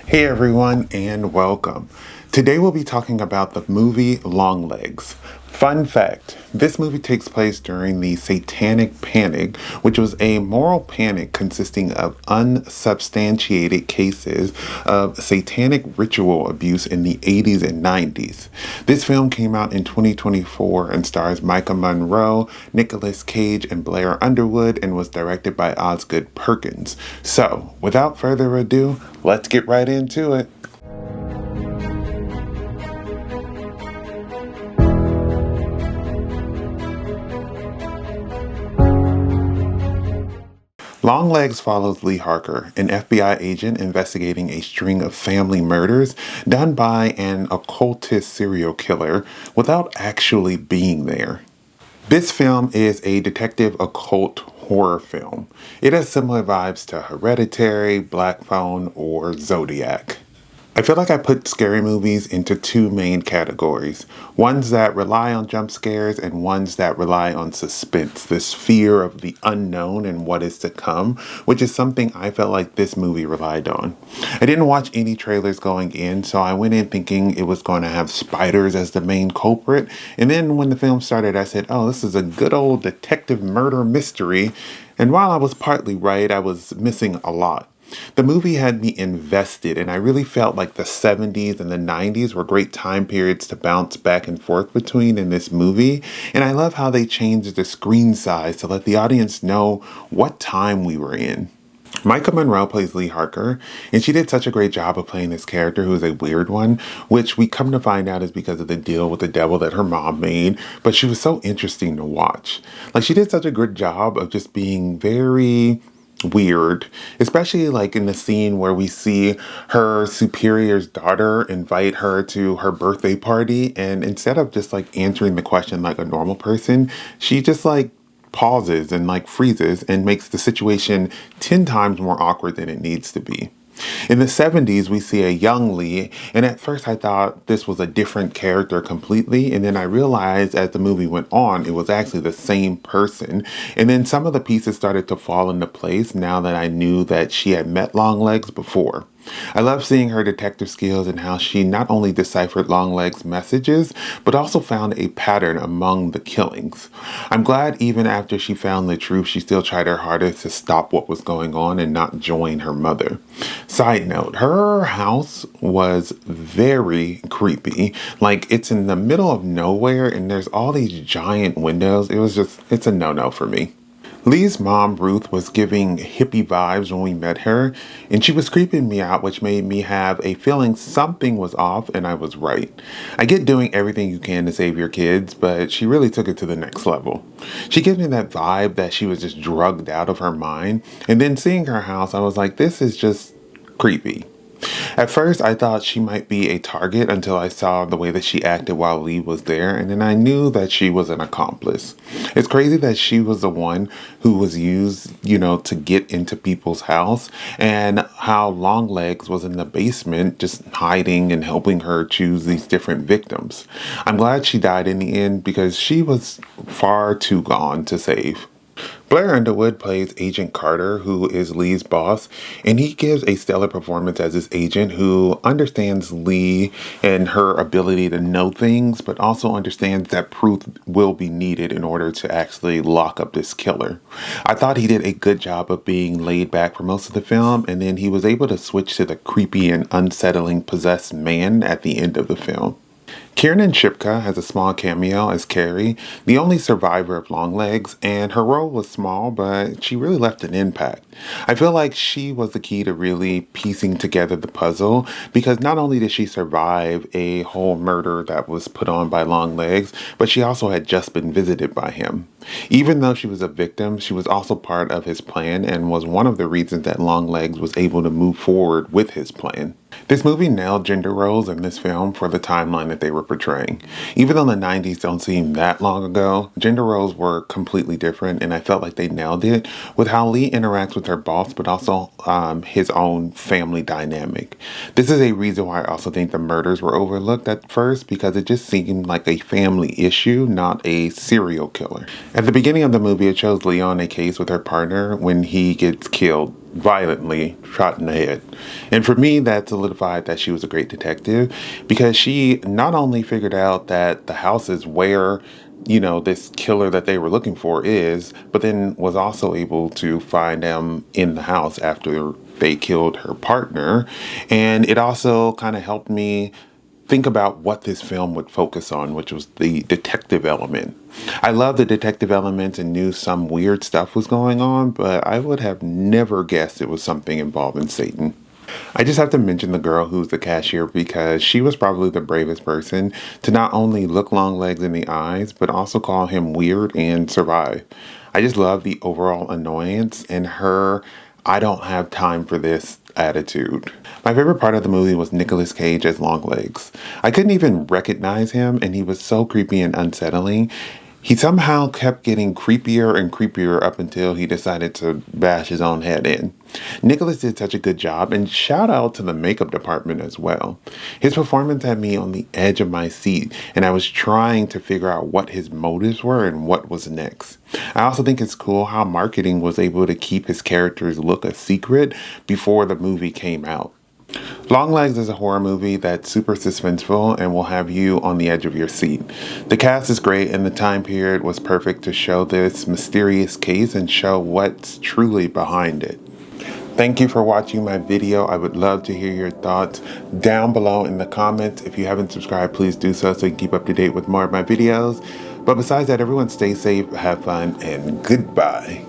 Hey everyone, and welcome. Today we'll be talking about the movie Longlegs. Fun fact, this movie takes place during the Satanic Panic, which was a moral panic consisting of unsubstantiated cases of satanic ritual abuse in the 80s and 90s. This film came out in 2024 and stars Maika Monroe, Nicolas, and Blair Underwood, and was directed by Osgood Perkins. So, without further ado, let's get right into it. Longlegs follows Lee Harker, an FBI agent investigating a string of family murders done by an occultist serial killer without actually being there. This film is a detective occult horror film. It has similar vibes to Hereditary, Black Phone, or Zodiac. I feel like I put scary movies into two main categories. Ones that rely on jump scares and ones that rely on suspense, this fear of the unknown and what is to come, which is something I felt like this movie relied on. I didn't watch any trailers going in, so I went in thinking it was going to have spiders as the main culprit. And then when the film started, I said, oh, this is a good old detective murder mystery. And while I was partly right, I was missing a lot. The movie had me invested, and I really felt like the 70s and the 90s were great time periods to bounce back and forth between in this movie. And I love how they changed the screen size to let the audience know what time we were in. Maika Monroe plays Lee Harker, and she did such a great job of playing this character who is a weird one, which we come to find out is because of the deal with the devil that her mom made, but she was so interesting to watch. Like, she did such a good job of just being very weird, especially like in the scene where we see her superior's daughter invite her to her birthday party, and instead of just like answering the question like a normal person, she just like pauses and like freezes and makes the situation 10 times more awkward than it needs to be. In the 70s, we see a young Lee, and at first I thought this was a different character completely, and then I realized as the movie went on, it was actually the same person. And then some of the pieces started to fall into place now that I knew that she had met Longlegs before. I love seeing her detective skills and how she not only deciphered Longlegs' messages, but also found a pattern among the killings. I'm glad even after she found the truth, she still tried her hardest to stop what was going on and not join her mother. Side note, her house was very creepy. Like, it's in the middle of nowhere and there's all these giant windows. It's a no-no for me. Lee's mom, Ruth, was giving hippie vibes when we met her, and she was creeping me out, which made me have a feeling something was off, and I was right. I get doing everything you can to save your kids, but she really took it to the next level. She gives me that vibe that she was just drugged out of her mind, and then seeing her house, I was like, this is just creepy. At first, I thought she might be a target until I saw the way that she acted while Lee was there, and then I knew that she was an accomplice. It's crazy that she was the one who was used, to get into people's house, and how Longlegs was in the basement just hiding and helping her choose these different victims. I'm glad she died in the end because she was far too gone to save. Blair Underwood plays Agent Carter, who is Lee's boss, and he gives a stellar performance as this agent who understands Lee and her ability to know things, but also understands that proof will be needed in order to actually lock up this killer. I thought he did a good job of being laid back for most of the film, and then he was able to switch to the creepy and unsettling possessed man at the end of the film. Kiernan Shipka has a small cameo as Carrie, the only survivor of Longlegs, and her role was small, but she really left an impact. I feel like she was the key to really piecing together the puzzle, because not only did she survive a whole murder that was put on by Longlegs, but she also had just been visited by him. Even though she was a victim, she was also part of his plan and was one of the reasons that Longlegs was able to move forward with his plan. This movie nailed gender roles in this film for the timeline that they were portraying. Even though the 90s don't seem that long ago, gender roles were completely different, and I felt like they nailed it with how Lee interacts with her boss, but also his own family dynamic. This is a reason why I also think the murders were overlooked at first, because it just seemed like a family issue, not a serial killer. At the beginning of the movie, it shows Lee on a case with her partner when he gets killed. violently shot in the head. And for me, that solidified that she was a great detective because she not only figured out that the house is where, this killer that they were looking for is, but then was also able to find them in the house after they killed her partner. And it also kind of helped me think about what this film would focus on, which was the detective element. I love the detective element and knew some weird stuff was going on, but I would have never guessed it was something involving Satan. I just have to mention the girl who's the cashier because she was probably the bravest person to not only look Longlegs in the eyes, but also call him weird and survive. I just love the overall annoyance and her I don't have time for this attitude. My favorite part of the movie was Nicolas Cage as Longlegs. I couldn't even recognize him and he was so creepy and unsettling. He somehow kept getting creepier and creepier up until he decided to bash his own head in. Nicholas did such a good job, and shout out to the makeup department as well. His performance had me on the edge of my seat, and I was trying to figure out what his motives were and what was next. I also think it's cool how marketing was able to keep his character's look a secret before the movie came out. Longlegs is a horror movie that's super suspenseful and will have you on the edge of your seat. The cast is great and the time period was perfect to show this mysterious case and show what's truly behind it. Thank you for watching my video. I would love to hear your thoughts down below in the comments. If you haven't subscribed, please do so you can keep up to date with more of my videos. But besides that, everyone stay safe, have fun, and goodbye.